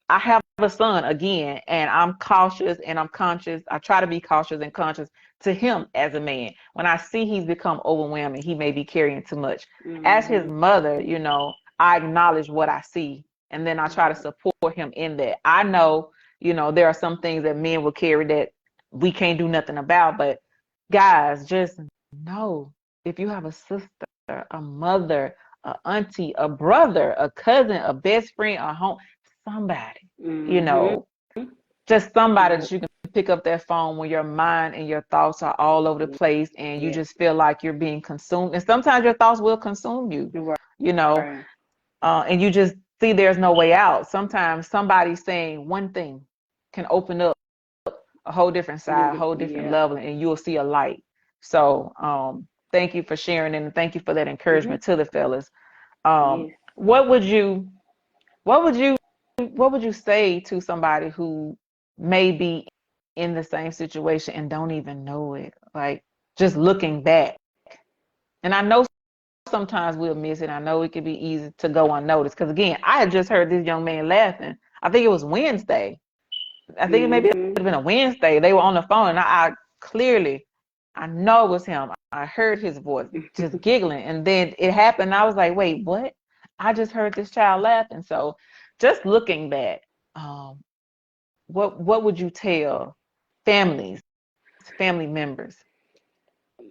I have a son again, and I'm cautious and I'm conscious. I try to be cautious and conscious to him as a man. When I see he's become overwhelmed and he may be carrying too much, as his Mm-hmm. mother, I acknowledge what I see, and then I try to Right. support him in that. I know, there are some things that men will carry that we can't do nothing about, but guys, just know if you have a sister, a mother, a auntie, a brother, a cousin, a best friend, a home, somebody, you Mm-hmm. know, just somebody Yep. that you can pick up that phone when your mind and your thoughts are all over the place and you Yes. just feel like you're being consumed. And sometimes your thoughts will consume you, Right. you know, Right. and you just see there's no way out. Sometimes somebody saying one thing can open up a whole different side, a whole different Yeah. level, and you'll see a light. So, thank you for sharing and thank you for that Mm-hmm. encouragement to the fellas. Yes. What would you what would you what would you say to somebody who may be in the same situation and don't even know it? Like just looking back. And I know sometimes we'll miss it. I know it can be easy to go unnoticed. Because again, I had just heard this young man laughing. I think it was Wednesday. I think maybe it Mm-hmm. would have been a Wednesday. They were on the phone and I clearly I know it was him. I heard his voice just giggling. And then it happened. I was like, wait, what? I just heard this child laughing. So just looking back, um, what would you tell families, family members?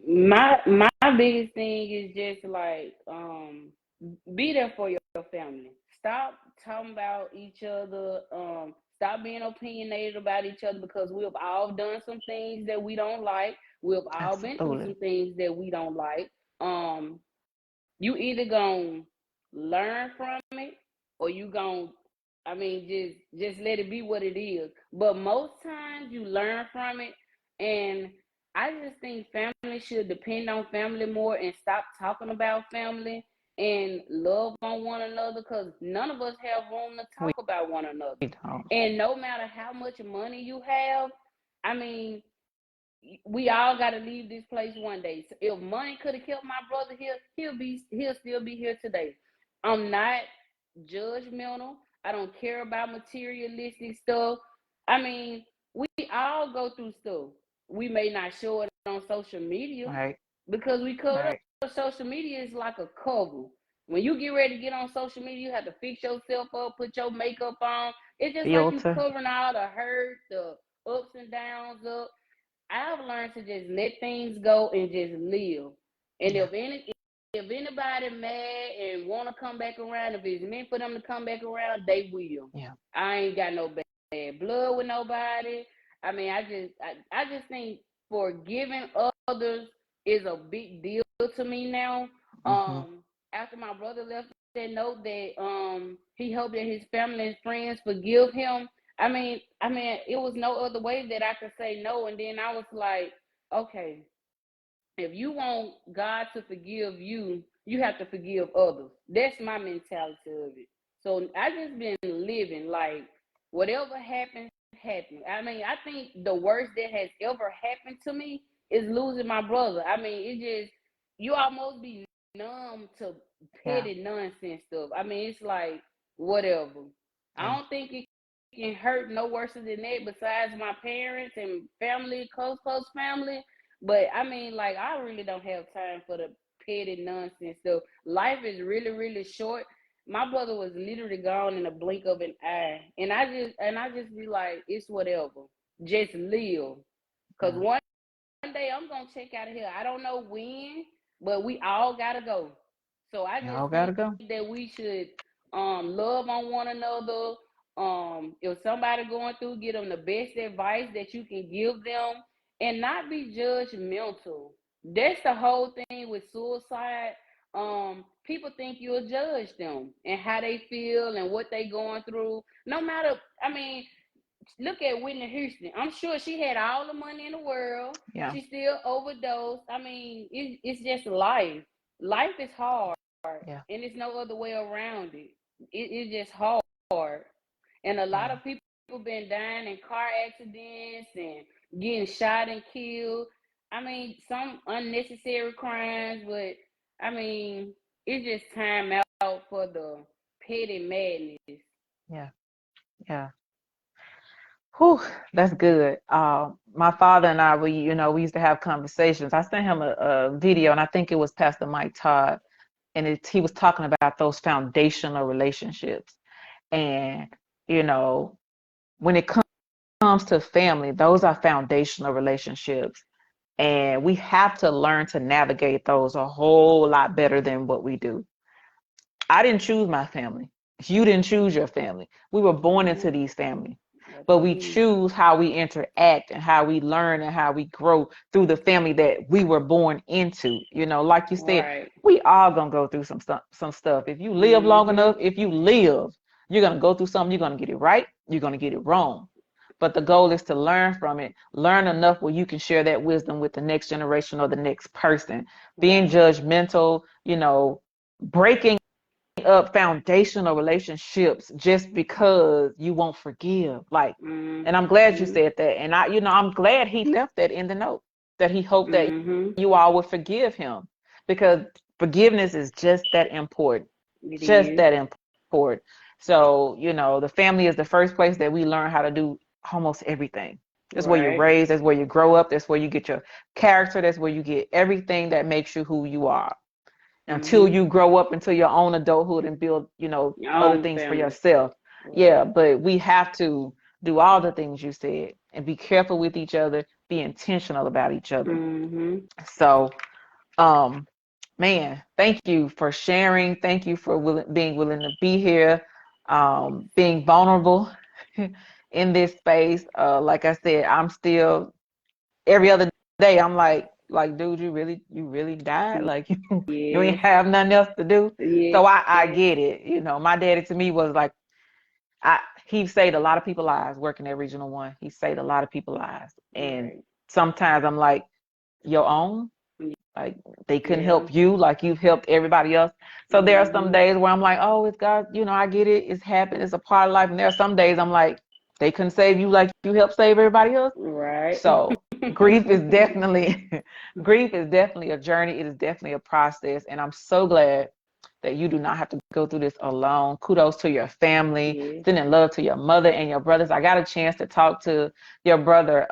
My biggest thing is just like be there for your family. Stop talking about each other. Stop being opinionated about each other because we've all done some things that we don't like. We've all been through Absolutely. some things that we don't like. You either gonna learn from it or you gonna just let it be what it is. But most times you learn from it, and I just think family should depend on family more and stop talking about family and love on one another because none of us have room to We talk about one another. don't. And no matter how much money you have, I mean, we all got to leave this place one day. So if money could have kept my brother here, he'll still be here today. I'm not judgmental. I don't care about materialistic stuff. I mean, we all go through stuff. We may not show it on social media Right. because we cover up. Right. Social media is like a cover. When you get ready to get on social media, you have to fix yourself up, put your makeup on. It's just like you Filter. covering all the hurt, the ups and downs up. I've learned to just let things go and just live. And Yeah. if anybody mad and want to come back around, if it's meant for them to come back around, they will. Yeah. I ain't got no bad blood with nobody. I mean, I just think forgiving others is a big deal to me now. Mm-hmm. After my brother left that note that he hoped that his family and friends forgive him. I mean, it was no other way that I could say no. And then I was like, okay, if you want God to forgive you, you have to forgive others. That's my mentality of it. So I just been living like whatever happens, happens. I mean, I think the worst that has ever happened to me is losing my brother. I mean, it just you almost be numb to Yeah. petty nonsense stuff. I mean, it's like whatever. I Yeah. don't think it can hurt no worse than that besides my parents and family, close family. But I mean, like, I really don't have time for the petty nonsense stuff. Life is really, really short. my brother was literally gone in a blink of an eye, and I just be like, it's whatever, just live, cause Yeah. one day I'm gonna check out of here. I don't know when, but we all gotta go. So I Y'all just gotta think go. that we should love on one another. If somebody going through, give them the best advice that you can give them, and not be judgmental. That's the whole thing with suicide. People think you'll judge them and how they feel and what they going through. No matter, I mean, look at Whitney Houston. I'm sure she had all the money in the world. Yeah. She still overdosed. I mean, it's just life. Life is hard, Yeah. and there's no other way around it. It's just hard, and a lot Yeah. of people been dying in car accidents and getting shot and killed. I mean, some unnecessary crimes, but I mean, it's just time out for the petty madness. Yeah. Yeah. Whew, that's good. My father and I, we used to have conversations. I sent him a video, and I think it was Pastor Mike Todd, and he was talking about those foundational relationships. And, you know, when it comes to family, those are foundational relationships. And we have to learn to navigate those a whole lot better than what we do. I didn't choose my family. You didn't choose your family. We were born into Mm-hmm. these families, but we Absolutely. choose how we interact and how we learn and how we grow through the family that we were born into. Like you said, Right. we all gonna go through some stuff. If you live long Mm-hmm. enough, if you live, you're gonna go through something. You're gonna get it right. You're gonna get it wrong. But the goal is to learn from it, learn enough where you can share that wisdom with the next generation or the next person. Being Right. judgmental, breaking up foundational relationships just because you won't forgive. And I'm glad you Mm-hmm. said that. And I'm glad he left that in the note that he hoped that Mm-hmm. you all would forgive him because forgiveness is just that important. It Just is. that important. So, the family is the first place that we learn how to do almost everything. That's where you're Right. raised, that's where you grow up, that's where you get your character, that's where you get everything that makes you who you are until Mm-hmm. you grow up into your own adulthood and build, Your other own things for family. yourself. Yeah, Right. but we have to do all the things you said and be careful with each other, be intentional about each other. Mm-hmm. So, um, man, thank you for sharing. Thank you for being willing to be here, being vulnerable in this space. Like I said, I'm still every other day. I'm like, dude, you really died. Like you ain't Yes. have nothing else to do. Yes. So I get it. My daddy to me was like, he saved a lot of people's lives working at Regional One. He saved a lot of people's lives, and Right. sometimes I'm like, your own. Like they couldn't Yeah. help you like you've helped everybody else. So there are some Mm-hmm. days where I'm like, oh, it's God, I get it. It's happened. It's a part of life. And there are some days I'm like, they couldn't save you like you helped save everybody else. Right. So grief is definitely grief is definitely a journey. It is definitely a process. And I'm so glad that you do not have to go through this alone. Kudos to your family. Yes. Sending love to your mother and your brothers. I got a chance to talk to your brother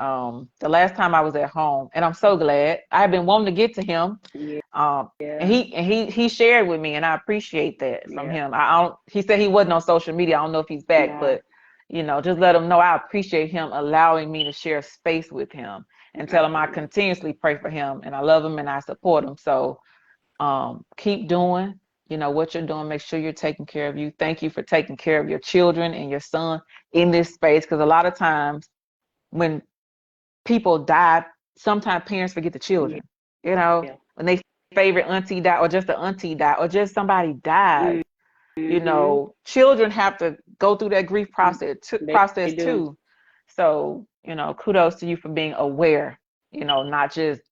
the last time I was at home, and I'm so glad. I've been wanting to get to him. Yeah. And he shared with me, and I appreciate that from Yeah. him. I don't. He said he wasn't on social media. I don't know if he's back, Nah. but just let him know I appreciate him allowing me to share space with him and tell him I Absolutely. continuously pray for him and I love him and I support him. So keep doing what you're doing. Make sure you're taking care of you. Thank you for taking care of your children and your son in this space, because a lot of times when people die, sometimes parents forget the Yeah. children. When they favorite auntie died, or just the auntie died, or just somebody dies. Mm-hmm. Children have to go through that grief process They do. too. So kudos to you for being aware. Not just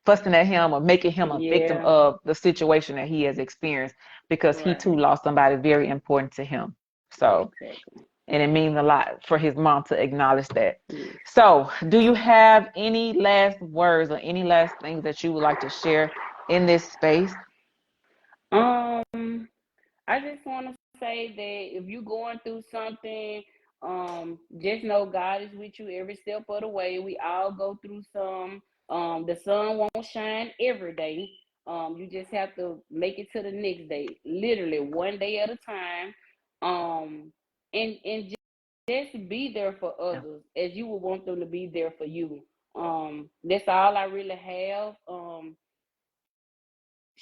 fussing at him or making him a victim Yeah. of the situation that he has experienced, because he Right. too lost somebody very important to him. So, Exactly. and it means a lot for his mom to acknowledge that. Yes. So, do you have any last words or any last things that you would like to share in this space? Um, I just want to say that if you're going through something, just know God is with you every step of the way. We all go through some. The sun won't shine every day. You just have to make it to the next day, literally one day at a time. And just be there for Yeah. others as you would want them to be there for you. That's all I really have.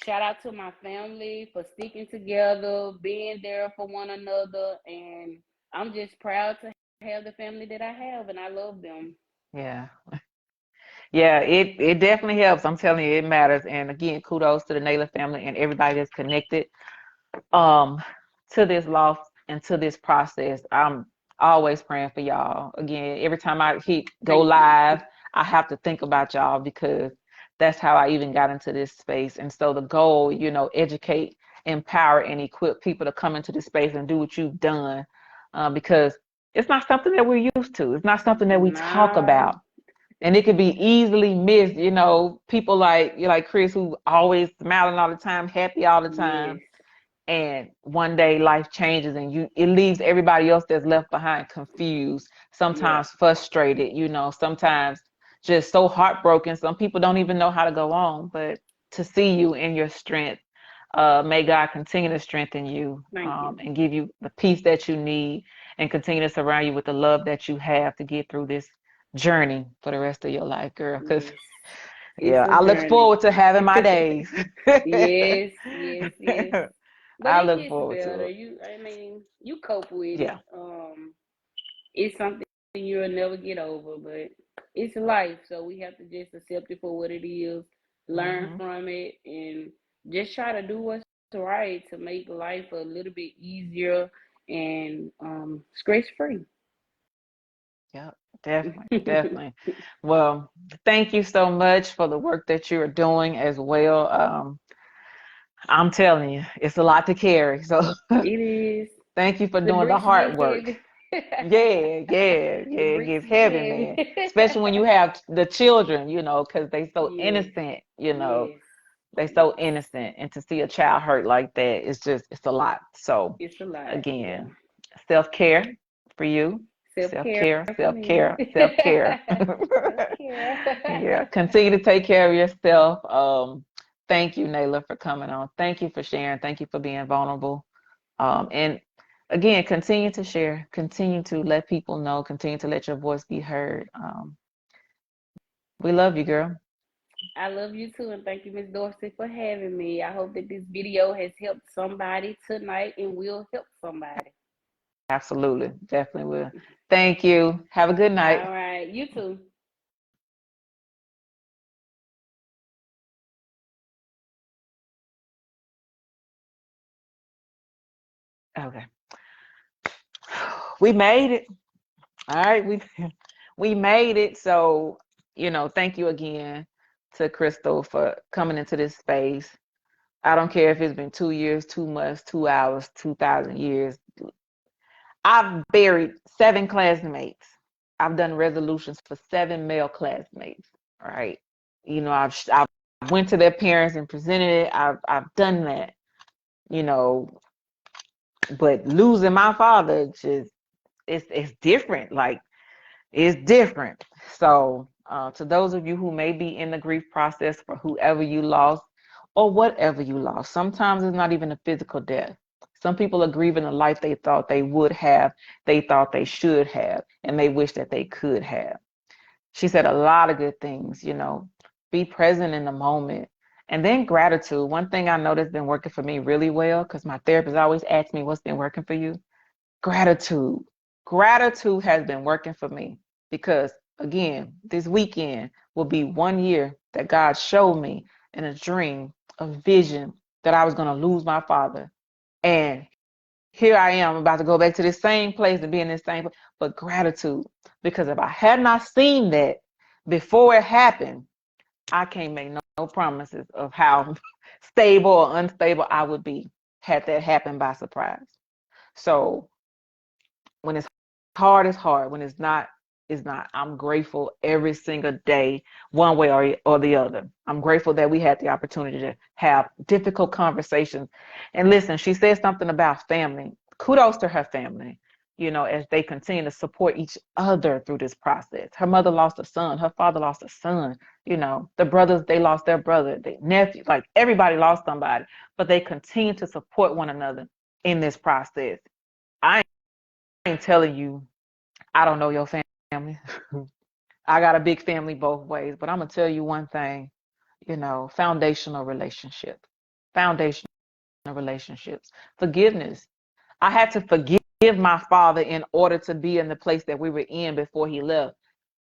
Shout out to my family for sticking together, being there for one another, and I'm just proud to have the family that I have, and I love them. Yeah. Yeah, it definitely helps. I'm telling you, it matters. And again, kudos to the Naylor family and everybody that's connected um to this loss and to this process. I'm always praying for y'all. Again, every time I hit go Thank you. live, I have to think about y'all because that's how I even got into this space. And so the goal, educate, empower, and equip people to come into this space and do what you've done, because it's not something that we're used to. It's not something that we talk Nah, about, and it could be easily missed. People like Chris, who always smiling all the time, happy all the time, yes, and one day life changes and it leaves everybody else that's left behind confused, yeah, sometimes frustrated, sometimes just so heartbroken. Some people don't even know how to go on, but to see you in your strength, may God continue to strengthen you, thank you. and give you the peace that you need, and continue to surround you with the love that you have to get through this journey for the rest of your life, girl. Because Yes, it's yeah, a I look journey. forward to having my days. Yes, yes, yes. But I it look gets forward to better. it. I mean, you cope with it. Yeah. It's something you'll never get over, but it's life, so we have to just accept it for what it is, learn Hmm. from it, and just try to do what's right to make life a little bit easier and stress free. Yeah, definitely, definitely. Well, thank you so much for the work that you are doing as well. I'm telling you, it's a lot to carry. So It is. thank you for The doing the bricks hard get work. heavy. Yeah, yeah, The yeah. It bricks gets get heavy, heavy. man. Especially when you have the children, because they so Yes, innocent, yes, they so yes. innocent. And to see a child hurt like that, it's a lot. So It's a lot. Yeah. again, self-care for you. Self care Self-care, for me. self-care, self-care. Self care. Yeah, continue to take care of yourself. Thank you, Nayla, for coming on. Thank you for sharing. Thank you for being vulnerable. And again, continue to share, continue to let people know, continue to let your voice be heard. We love you, girl. I love you too, and thank you, Miss Dorsey, for having me. I hope that this video has helped somebody tonight and will help somebody. Absolutely. Definitely will. Thank you. Have a good night. All right. You too. Okay. We made it. All right. We made it. So, thank you again to Krystal for coming into this space. I don't care if it's been 2 years, 2 months, 2 hours, 2,000 years. I've buried 7 classmates. I've done resolutions for 7 male classmates. All right. I've went to their parents and presented it. I've done that. You know, but losing my father, just it's different. Like, it's different. So, to those of you who may be in the grief process for whoever you lost or whatever you lost, sometimes it's not even a physical death. Some people are grieving a life they thought they would have, they thought they should have, and they wish that they could have. She said a lot of good things, be present in the moment. And then gratitude. One thing I know that's been working for me really well, because my therapist always asks me what's been working for you. Gratitude. Gratitude has been working for me because, again, this weekend will be 1 year that God showed me in a dream, a vision, that I was going to lose my father. And here I am about to go back to this same place and be in this same place. But gratitude, because if I had not seen that before it happened, I can't make no promises of how stable or unstable I would be had that happened by surprise. So when it's hard, it's hard. When it's not, it's not. I'm grateful every single day, one way or the other. I'm grateful that we had the opportunity to have difficult conversations. And listen, she said something about family. Kudos to her family, as they continue to support each other through this process. Her mother lost a son. Her father lost a son. The brothers, they lost their brother, their nephew, like everybody lost somebody, but they continue to support one another in this process. I ain't telling you, I don't know your family. I got a big family both ways, but I'm going to tell you one thing, foundational relationship, foundational relationships, forgiveness. I had to forgive my father in order to be in the place that we were in before he left.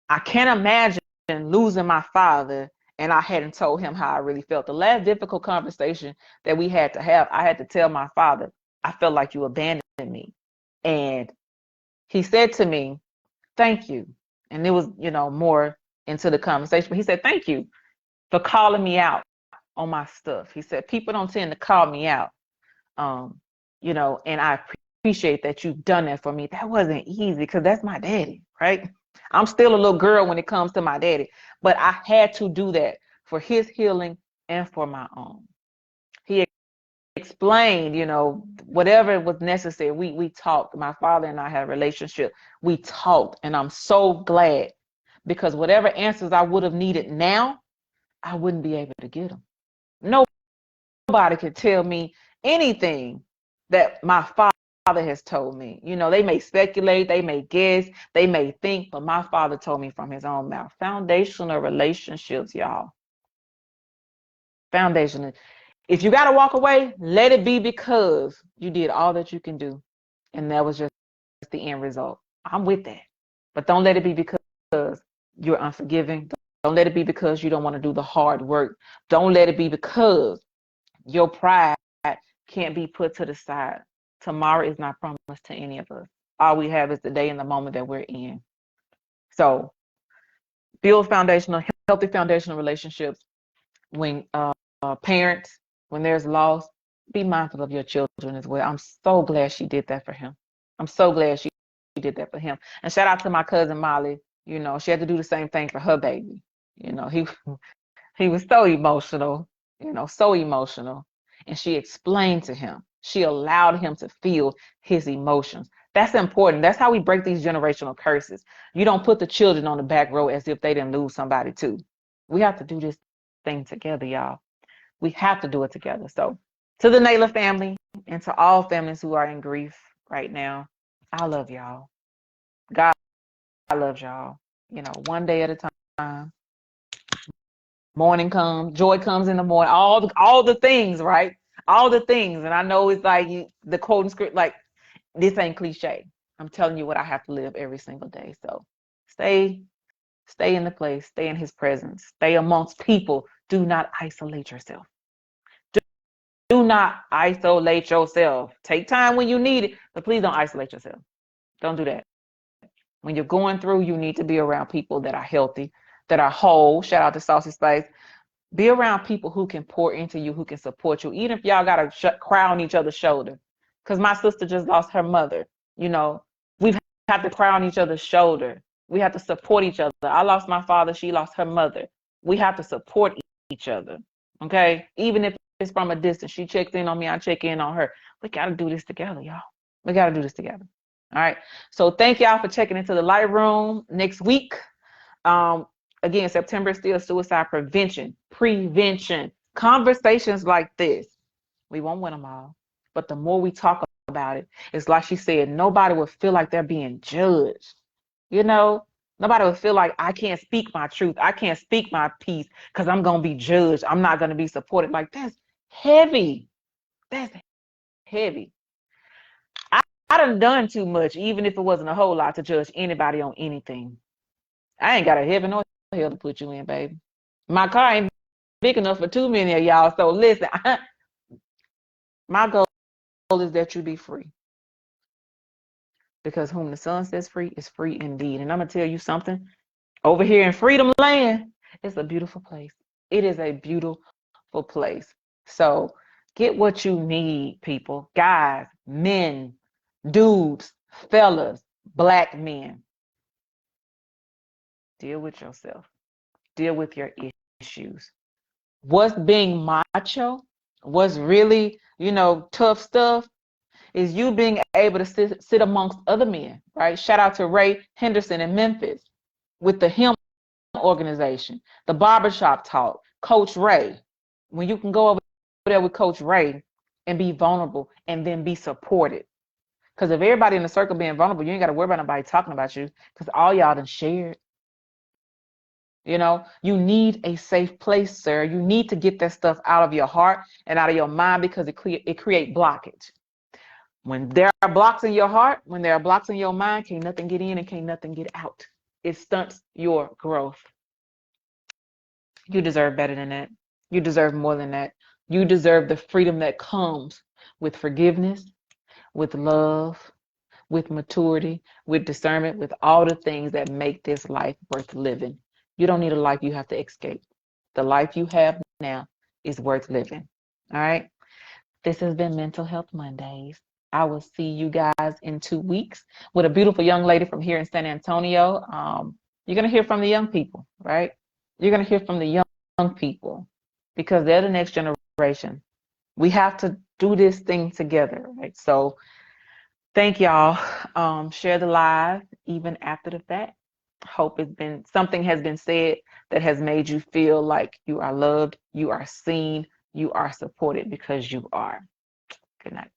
I can't imagine losing my father and I hadn't told him how I really felt. The last difficult conversation that we had to have, I had to tell my father, I felt like you abandoned me. And he said to me, thank you. And it was, more into the conversation, but he said, thank you for calling me out on my stuff. He said, people don't tend to call me out. And I appreciate that you've done that for me. That wasn't easy because that's my daddy, right? I'm still a little girl when it comes to my daddy, but I had to do that for his healing and for my own. He explained, whatever was necessary. We talked. My father and I had a relationship. We talked, and I'm so glad because whatever answers I would have needed now, I wouldn't be able to get them. Nobody could tell me anything that my father has told me. They may speculate, they may guess, they may think, but my father told me from his own mouth. Foundational relationships, y'all. Foundational. If you got to walk away, let it be because you did all that you can do. And that was just the end result. I'm with that. But don't let it be because you're unforgiving. Don't let it be because you don't want to do the hard work. Don't let it be because your pride can't be put to the side. Tomorrow is not promised to any of us. All we have is the day and the moment that we're in. So build healthy foundational relationships. When parents, when there's loss, be mindful of your children as well. I'm so glad she did that for him. I'm so glad she did that for him. And shout out to my cousin Molly. She had to do the same thing for her baby. He was so emotional, so emotional. And she explained to him. She allowed him to feel his emotions. That's important. That's how we break these generational curses. You don't put the children on the back row as if they didn't lose somebody too. We have to do this thing together, y'all. We have to do it together. So to the Naylor family and to all families who are in grief right now, I love y'all. God loves y'all. One day at a time. Morning comes, joy comes in the morning, all the things, right? All the things. And I know it's like the quote and script, like this ain't cliche. I'm telling you what I have to live every single day. So stay in the place, stay in his presence, stay amongst people. Do not isolate yourself. Do not isolate yourself. Take time when you need it, but please don't isolate yourself. Don't do that. When you're going through, you need to be around people that are healthy, that are whole. Shout out to Saucy Spice. Be around people who can pour into you, who can support you, even if y'all got to cry on each other's shoulder. Because my sister just lost her mother. We have to cry on each other's shoulder. We have to support each other. I lost my father. She lost her mother. We have to support each other. Okay? Even if it's from a distance. She checks in on me. I check in on her. We got to do this together, y'all. We got to do this together. All right? So thank y'all for checking into the Light Room next week. Again, September is still suicide prevention. Conversations like this, we won't win them all. But the more we talk about it, it's like she said, nobody will feel like they're being judged. Nobody will feel like I can't speak my truth. I can't speak my piece because I'm going to be judged. I'm not going to be supported. Like, that's heavy. That's heavy. I done too much, even if it wasn't a whole lot, to judge anybody on anything. I ain't got a heaven or hell to put you in, baby. My car ain't big enough for too many of y'all. So listen, my goal is that you be free. Because whom the Son sets free is free indeed. And I'm going to tell you something. Over here in Freedom Land, it's a beautiful place. It is a beautiful place. So get what you need, people. Guys, men, dudes, fellas, black men. Deal with yourself. Deal with your issues. What's being macho, what's really, tough stuff, is you being able to sit amongst other men, right? Shout out to Ray Henderson in Memphis with the him organization, the barbershop talk, Coach Ray. When you can go over there with Coach Ray and be vulnerable and then be supported. Because if everybody in the circle being vulnerable, you ain't got to worry about nobody talking about you because all y'all done shared. You know, you need a safe place, sir. You need to get that stuff out of your heart and out of your mind because it create blockage. When there are blocks in your heart, when there are blocks in your mind, can't nothing get in and can't nothing get out. It stunts your growth. You deserve better than that. You deserve more than that. You deserve the freedom that comes with forgiveness, with love, with maturity, with discernment, with all the things that make this life worth living. You don't need a life you have to escape. The life you have now is worth living. All right. This has been Mental Health Mondays. I will see you guys in 2 weeks with a beautiful young lady from here in San Antonio. You're going to hear from the young people, right? You're going to hear from the young people because they're the next generation. We have to do this thing together, right? So thank y'all. Share the live even after the fact. Hope something has been said that has made you feel like you are loved, you are seen, you are supported because you are. Good night.